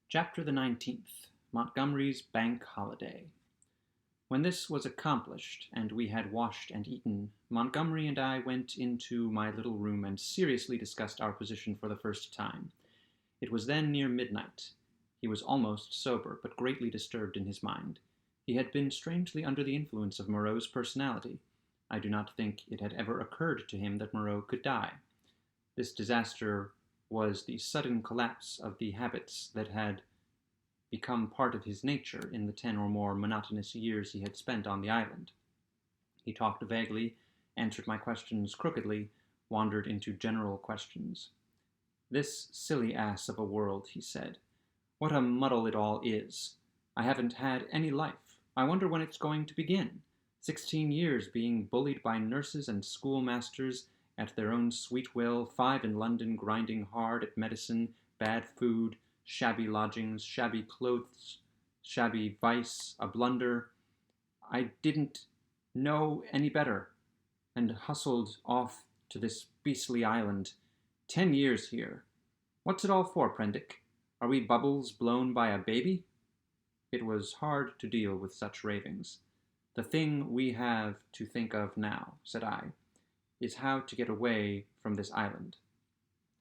Chapter the 19th. Montgomery's Bank Holiday. When this was accomplished, and we had washed and eaten, Montgomery and I went into my little room and seriously discussed our position for the first time. It was then near midnight. He was almost sober, but greatly disturbed in his mind. He had been strangely under the influence of Moreau's personality. I do not think it had ever occurred to him that Moreau could die. This disaster was the sudden collapse of the habits that had become part of his nature in the 10 or more monotonous years he had spent on the island. He talked vaguely, answered my questions crookedly, wandered into general questions. "This silly ass of a world," he said. "What a muddle it all is. I haven't had any life. I wonder when it's going to begin. 16 years being bullied by nurses and schoolmasters at their own sweet will, 5 in London grinding hard at medicine, bad food, shabby lodgings, shabby clothes, shabby vice, a blunder. I didn't know any better, and hustled off to this beastly island. 10 years here. What's it all for, Prendick? Are we bubbles blown by a baby?" It was hard to deal with such ravings. "The thing we have to think of now," said I, "is how to get away from this island."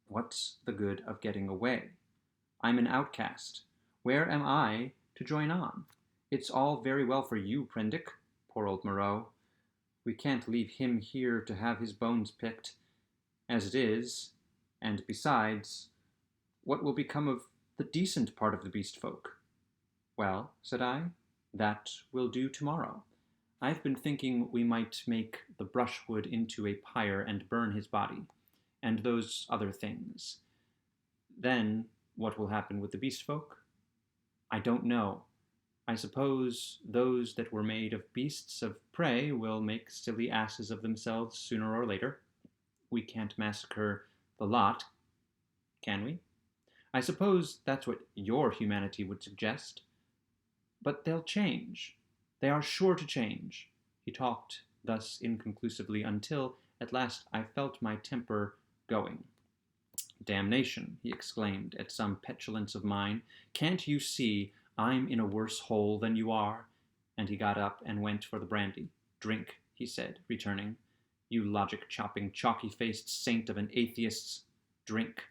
"What's the good of getting away? I'm an outcast. Where am I to join on? It's all very well for you, Prendick. Poor old Moreau. We can't leave him here to have his bones picked, as it is, and besides, what will become of the decent part of the beast folk?" "Well," said I, "that will do tomorrow. I've been thinking we might make the brushwood into a pyre and burn his body, and those other things. Then what will happen with the beast folk? I don't know. I suppose those that were made of beasts of prey will make silly asses of themselves sooner or later. We can't massacre the lot, can we? I suppose that's what your humanity would suggest. But they'll change. They are sure to change." He talked thus inconclusively until, at last, I felt my temper going. "Damnation," he exclaimed at some petulance of mine. "Can't you see I'm in a worse hole than you are?" And he got up and went for the brandy. "Drink," he said, returning. "You logic-chopping, chalky-faced saint of an atheist's drink."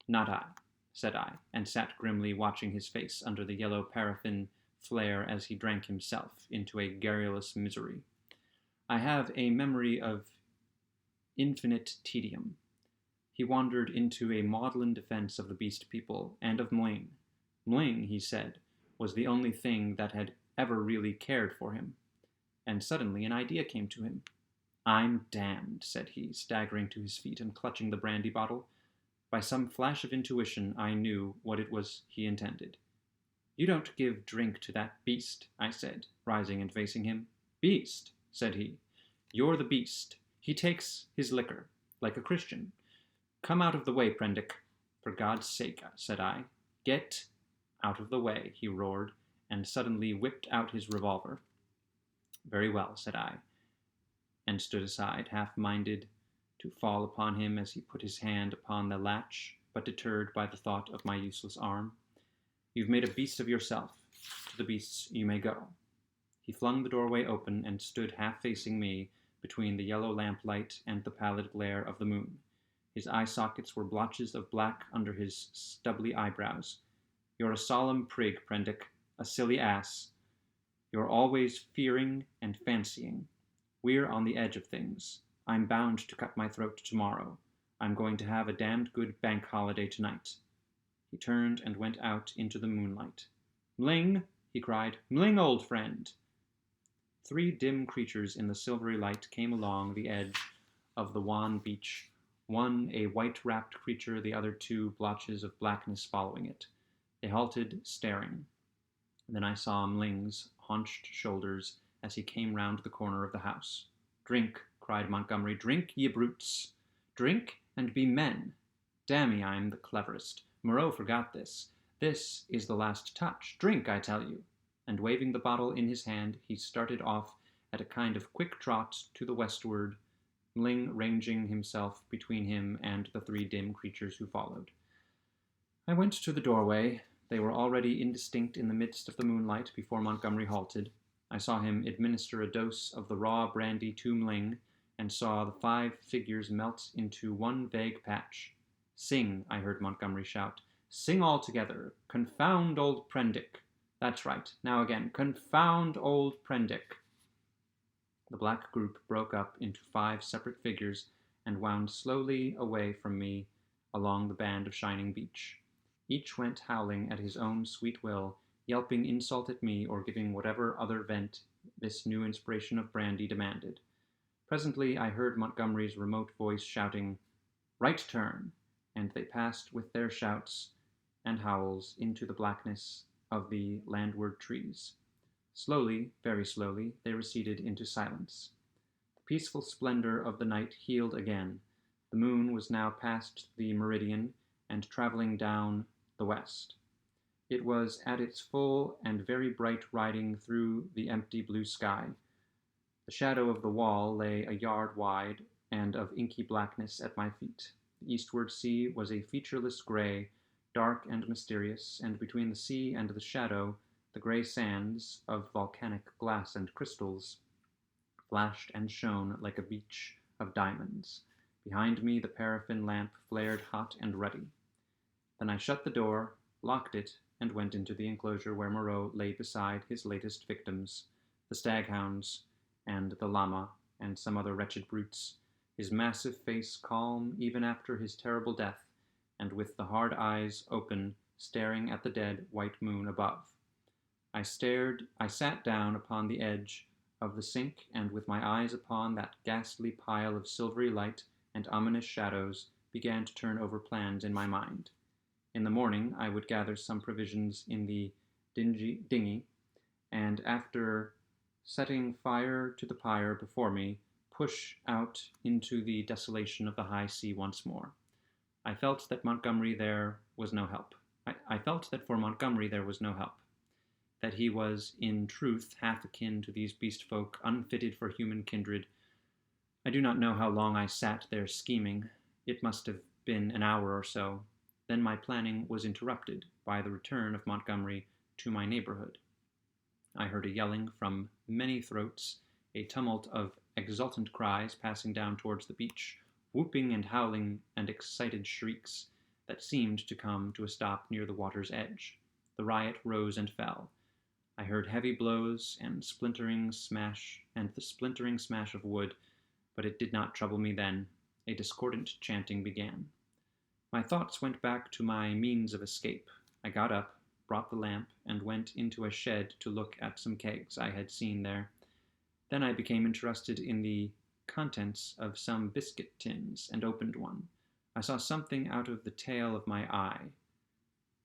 "Not I," said I, and sat grimly watching his face under the yellow paraffin flare as he drank himself into a garrulous misery. I have a memory of infinite tedium. He wandered into a maudlin defense of the beast people and of Mling. Mling, he said, was the only thing that had ever really cared for him. And suddenly an idea came to him. "I'm damned," said he, staggering to his feet and clutching the brandy bottle. By some flash of intuition I knew what it was he intended. "You don't give drink to that beast," I said, rising and facing him. "Beast," said he. "You're the beast. He takes his liquor, like a Christian. Come out of the way, Prendick." "For God's sake," said I. "Get out of the way," he roared, and suddenly whipped out his revolver. "Very well," said I, and stood aside, half-minded to fall upon him as he put his hand upon the latch, but deterred by the thought of my useless arm. "You've made a beast of yourself. To the beasts you may go." He flung the doorway open and stood half-facing me between the yellow lamplight and the pallid glare of the moon. His eye sockets were blotches of black under his stubbly eyebrows. "You're a solemn prig, Prendick, a silly ass. You're always fearing and fancying. We're on the edge of things. I'm bound to cut my throat tomorrow. I'm going to have a damned good bank holiday tonight." He turned and went out into the moonlight. "Mling!" he cried. "Mling, old friend!" 3 dim creatures in the silvery light came along the edge of the wan beach, one a white-wrapped creature, the other 2 blotches of blackness following it. They halted, staring. Then I saw Mling's haunched shoulders as he came round the corner of the house. "Drink," cried Montgomery. "Drink, ye brutes. Drink and be men. Dammy, I'm the cleverest. Moreau forgot this. This is the last touch. Drink, I tell you." And waving the bottle in his hand, he started off at a kind of quick trot to the westward, Mling ranging himself between him and the 3 dim creatures who followed. I went to the doorway, They were already indistinct in the midst of the moonlight before Montgomery halted. I saw him administer a dose of the raw brandy Toomling, and saw the 5 figures melt into one vague patch. "Sing," I heard Montgomery shout. "Sing all together. Confound old Prendick." That's right. Now again. "Confound old Prendick." The black group broke up into 5 separate figures and wound slowly away from me along the band of shining beach. Each went howling at his own sweet will, yelping insult at me or giving whatever other vent this new inspiration of brandy demanded. Presently I heard Montgomery's remote voice shouting, "Right turn," and they passed with their shouts and howls into the blackness of the landward trees. Slowly, very slowly, they receded into silence. The peaceful splendor of the night healed again. The moon was now past the meridian and traveling down the west. It was at its full and very bright riding through the empty blue sky. The shadow of the wall lay a yard wide and of inky blackness at my feet. The eastward sea was a featureless gray, dark and mysterious, and between the sea and the shadow, the gray sands of volcanic glass and crystals flashed and shone like a beach of diamonds. Behind me the paraffin lamp flared hot and ruddy. Then I shut the door, locked it, and went into the enclosure where Moreau lay beside his latest victims, the staghounds, and the llama, and some other wretched brutes, his massive face calm even after his terrible death, and with the hard eyes open, staring at the dead white moon above. I sat down upon the edge of the sink, and with my eyes upon that ghastly pile of silvery light and ominous shadows, began to turn over plans in my mind. In the morning I would gather some provisions in the dinghy, and after setting fire to the pyre before me, push out into the desolation of the high sea once more. I felt that Montgomery there was no help. I felt that for Montgomery there was no help. That he was in truth half akin to these beast folk, unfitted for human kindred. I do not know how long I sat there scheming. It must have been an hour or so. Then my planning was interrupted by the return of Montgomery to my neighborhood. I heard a yelling from many throats, a tumult of exultant cries passing down towards the beach, whooping and howling and excited shrieks that seemed to come to a stop near the water's edge. The riot rose and fell. I heard heavy blows and the splintering smash of wood, but it did not trouble me then. A discordant chanting began. My thoughts went back to my means of escape. I got up, brought the lamp, and went into a shed to look at some kegs I had seen there. Then I became interested in the contents of some biscuit tins and opened one. I saw something out of the tail of my eye,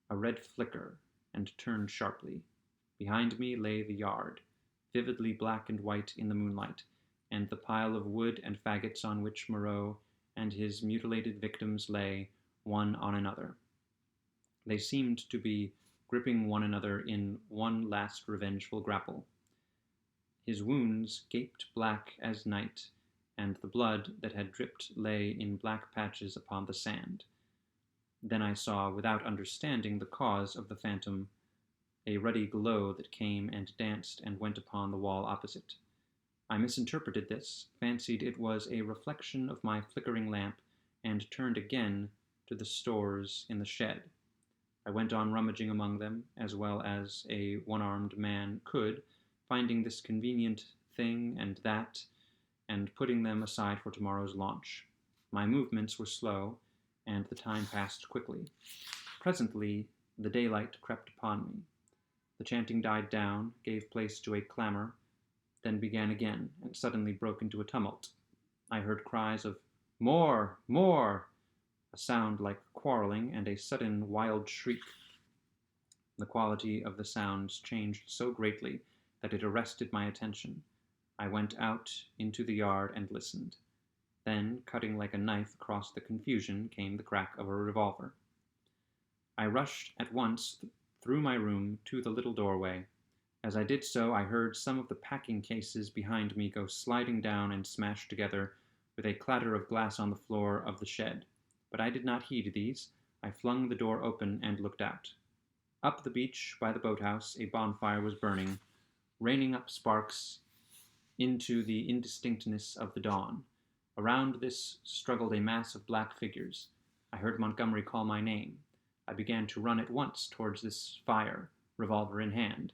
a red flicker, and turned sharply. Behind me lay the yard, vividly black and white in the moonlight, and the pile of wood and faggots on which Moreau and his mutilated victims lay, one on another. They seemed to be gripping one another in one last revengeful grapple. His wounds gaped black as night, and the blood that had dripped lay in black patches upon the sand. Then I saw, without understanding the cause of the phantom, a ruddy glow that came and danced and went upon the wall opposite. I misinterpreted this, fancied it was a reflection of my flickering lamp, and turned again to the stores in the shed. I went on rummaging among them, as well as a one-armed man could, finding this convenient thing and that, and putting them aside for tomorrow's launch. My movements were slow, and the time passed quickly. Presently, the daylight crept upon me. The chanting died down, gave place to a clamor, then began again, and suddenly broke into a tumult. I heard cries of, "More! More!" a sound like quarreling, and a sudden wild shriek. The quality of the sounds changed so greatly that it arrested my attention. I went out into the yard and listened. Then, cutting like a knife across the confusion, came the crack of a revolver. I rushed at once through my room to the little doorway. As I did so, I heard some of the packing cases behind me go sliding down and smash together, with a clatter of glass on the floor of the shed. But I did not heed these. I flung the door open and looked out. Up the beach by the boathouse a bonfire was burning, raining up sparks into the indistinctness of the dawn. Around this struggled a mass of black figures. I heard Montgomery call my name. I began to run at once towards this fire, revolver in hand.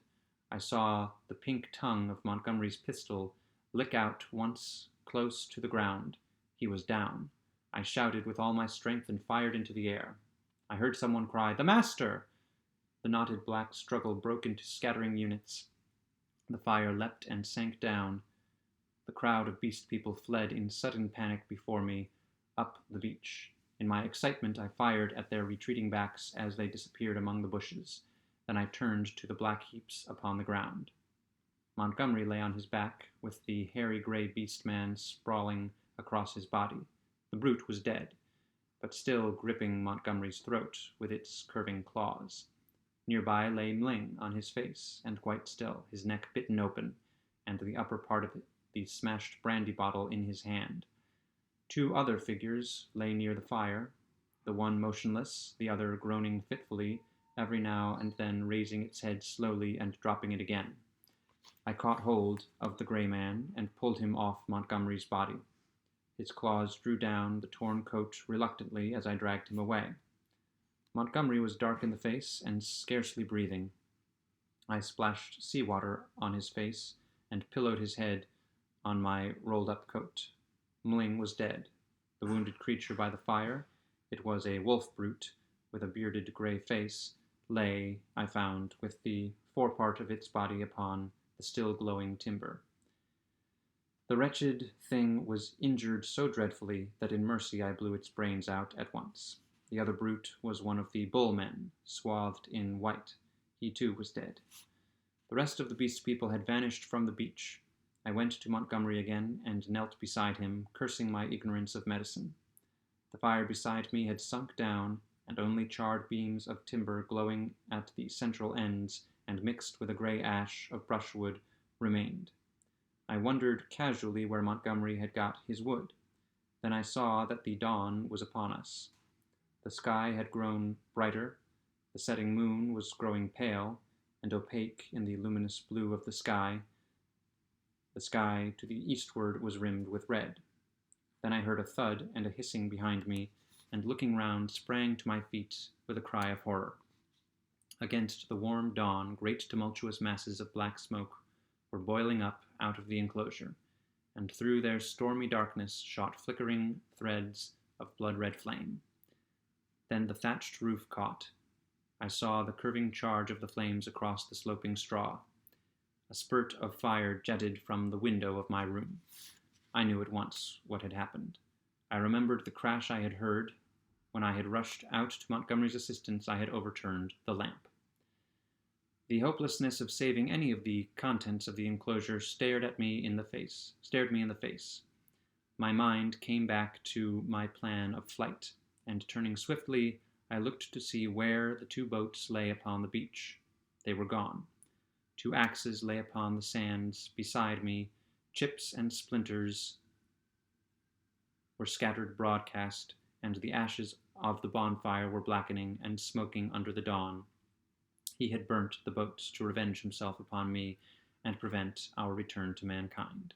I saw the pink tongue of Montgomery's pistol lick out once close to the ground. He was down. I shouted with all my strength and fired into the air. I heard someone cry, "The Master!" The knotted black struggle broke into scattering units. The fire leapt and sank down. The crowd of beast people fled in sudden panic before me, up the beach. In my excitement I fired at their retreating backs as they disappeared among the bushes. Then I turned to the black heaps upon the ground. Montgomery lay on his back, with the hairy gray beast man sprawling across his body. The brute was dead, but still gripping Montgomery's throat with its curving claws. Nearby lay Mling on his face, and quite still, his neck bitten open, and the upper part of it, the smashed brandy bottle in his hand. Two other figures lay near the fire, the one motionless, the other groaning fitfully, every now and then raising its head slowly and dropping it again. I caught hold of the gray man and pulled him off Montgomery's body. His claws drew down the torn coat reluctantly as I dragged him away. Montgomery was dark in the face and scarcely breathing. I splashed seawater on his face and pillowed his head on my rolled-up coat. Mling was dead. The wounded creature by the fire, it was a wolf brute with a bearded gray face, lay, I found, with the forepart of its body upon the still glowing timber. The wretched thing was injured so dreadfully that in mercy I blew its brains out at once. The other brute was one of the bull men, swathed in white. He too was dead. The rest of the beast people had vanished from the beach. I went to Montgomery again and knelt beside him, cursing my ignorance of medicine. The fire beside me had sunk down, and only charred beams of timber glowing at the central ends and mixed with a gray ash of brushwood remained. I wondered casually where Montgomery had got his wood. Then I saw that the dawn was upon us. The sky had grown brighter, the setting moon was growing pale and opaque in the luminous blue of the sky. The sky to the eastward was rimmed with red. Then I heard a thud and a hissing behind me, and looking round sprang to my feet with a cry of horror. Against the warm dawn, great tumultuous masses of black smoke were boiling up out of the enclosure, and through their stormy darkness shot flickering threads of blood-red flame. Then the thatched roof caught. I saw the curving charge of the flames across the sloping straw. A spurt of fire jetted from the window of my room. I knew at once what had happened. I remembered the crash I had heard. When I had rushed out to Montgomery's assistance, I had overturned the lamp. The hopelessness of saving any of the contents of the enclosure stared me in the face. My mind came back to my plan of flight, and turning swiftly, I looked to see where the two boats lay upon the beach. They were gone. Two axes lay upon the sands beside me. Chips and splinters were scattered broadcast, and the ashes of the bonfire were blackening and smoking under the dawn. He had burnt the boats to revenge himself upon me and prevent our return to mankind.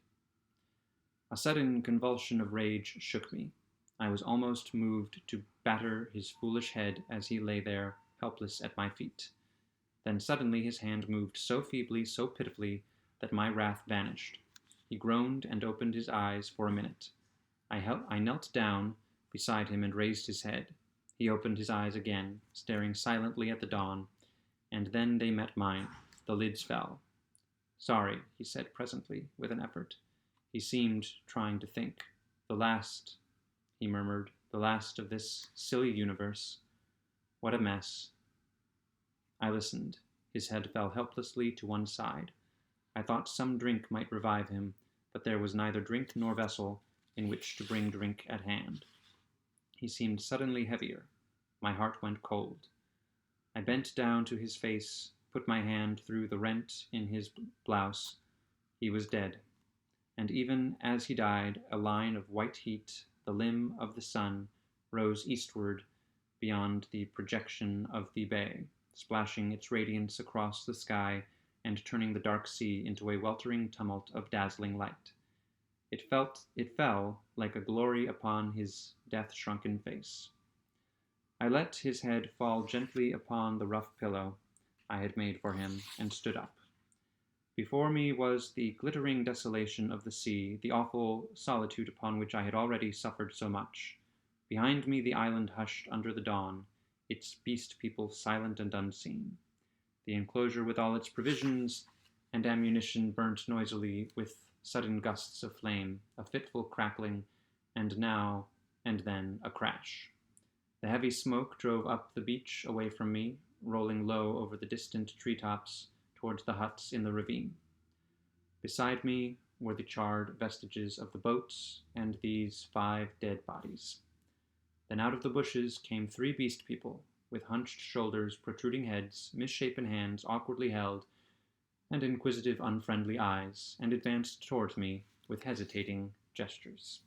A sudden convulsion of rage shook me. I was almost moved to batter his foolish head as he lay there, helpless at my feet. Then suddenly his hand moved so feebly, so pitifully, that my wrath vanished. He groaned and opened his eyes for a minute. I knelt down beside him and raised his head. He opened his eyes again, staring silently at the dawn, and then they met mine. The lids fell. "Sorry," he said presently, with an effort. He seemed trying to think. "The last," he murmured, "the last of this silly universe. What a mess." I listened. His head fell helplessly to one side. I thought some drink might revive him, but there was neither drink nor vessel in which to bring drink at hand. He seemed suddenly heavier. My heart went cold. I bent down to his face, put my hand through the rent in his blouse. He was dead. And even as he died, a line of white heat, the limb of the sun, rose eastward beyond the projection of the bay, splashing its radiance across the sky and turning the dark sea into a weltering tumult of dazzling light. It fell like a glory upon his death-shrunken face. I let his head fall gently upon the rough pillow I had made for him, and stood up. Before me was the glittering desolation of the sea, the awful solitude upon which I had already suffered so much. Behind me the island hushed under the dawn, its beast people silent and unseen. The enclosure with all its provisions and ammunition burnt noisily with sudden gusts of flame, a fitful crackling, and now and then a crash. The heavy smoke drove up the beach away from me, rolling low over the distant treetops towards the huts in the ravine. Beside me were the charred vestiges of the boats and these 5 dead bodies. Then out of the bushes came 3 beast people, with hunched shoulders, protruding heads, misshapen hands awkwardly held, and inquisitive, unfriendly eyes, and advanced towards me with hesitating gestures.